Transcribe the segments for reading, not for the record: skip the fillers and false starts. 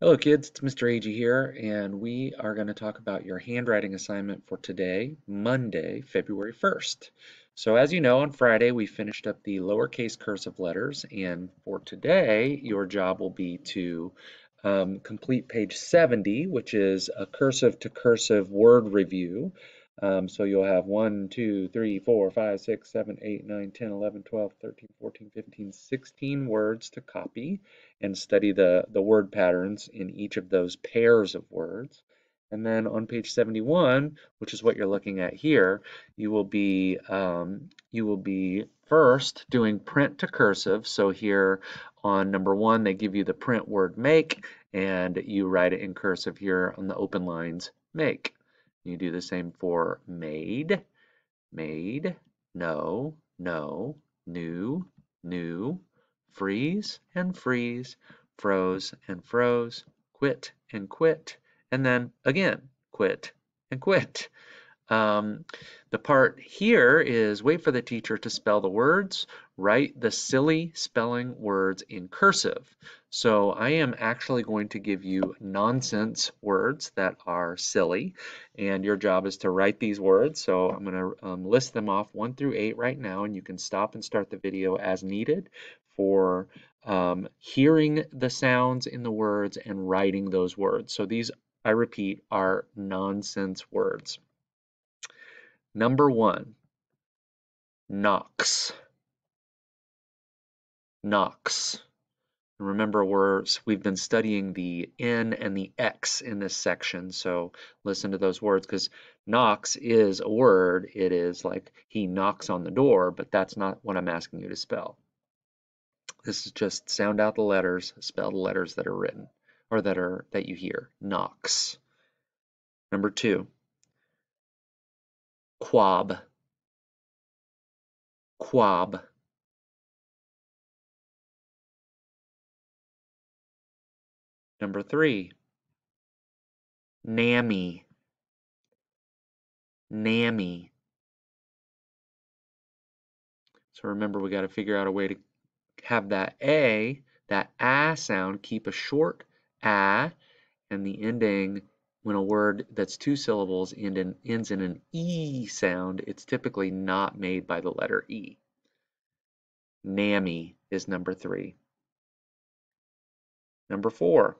Hello kids, it's Mr. Agee here, and we are going to talk about your handwriting assignment for today, Monday, February 1st. So as you know, on Friday we finished up the lowercase cursive letters, and for today your job will be to complete page 70, which is a cursive to cursive word review. So you'll have 1, 2, 3, 4, 5, 6, 7, 8, 9, 10, 11, 12, 13, 14, 15, 16 words to copy and study the word patterns in each of those pairs of words. And then on page 71, which is what you're looking at here, you will be first doing print to cursive. So here on number 1, they give you the print word make, and you write it in cursive here on the open lines, make. You do the same for made, made, no, no, new, new, freeze and freeze, froze and froze, quit and quit, and then again, quit and quit. Um, the part here is wait for the teacher to spell the words, write the silly spelling words in cursive. So I am actually going to give you nonsense words that are silly, and your job is to write these words. So I'm going to list them off 1 through 8 right now, and you can stop and start the video as needed for hearing the sounds in the words and writing those words. So these, I repeat, are nonsense words. Number 1, knocks, knocks. Remember, we've been studying the N and the X in this section, so listen to those words because knocks is a word. It is like he knocks on the door, but that's not what I'm asking you to spell. This is just sound out the letters, spell the letters that are written or that you hear. Knocks. Number 2, quab, quab. Number 3, nammy, nammy. So remember, we got to figure out a way to have that sound, keep a short a, and the ending, when a word that's 2 syllables ends in an E sound, it's typically not made by the letter E. Nammy is number 3. Number 4,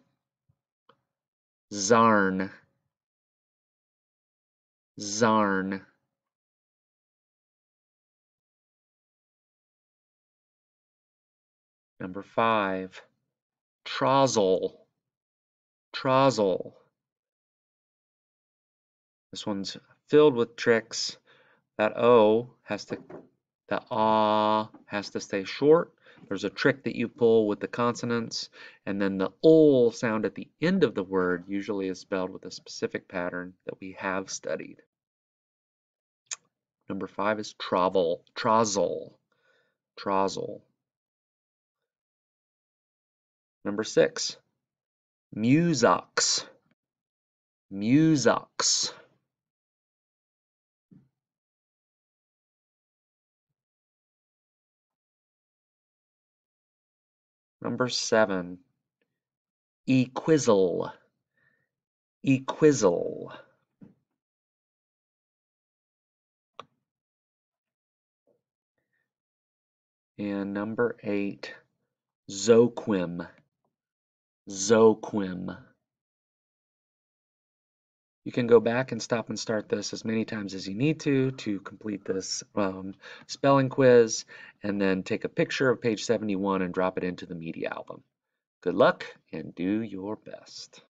zarn, zarn. Number 5, trozzle, trozzle. This one's filled with tricks. That O has to, the ah has to stay short. There's a trick that you pull with the consonants, and then the ol sound at the end of the word usually is spelled with a specific pattern that we have studied. Number 5 is travel, trozzle, trozzle. Number 6, musox, musox. Number 7, equizzle, equizzle. And number 8, zoquim, zoquim. You can go back and stop and start this as many times as you need to complete this spelling quiz, and then take a picture of page 71 and drop it into the media album. Good luck and do your best.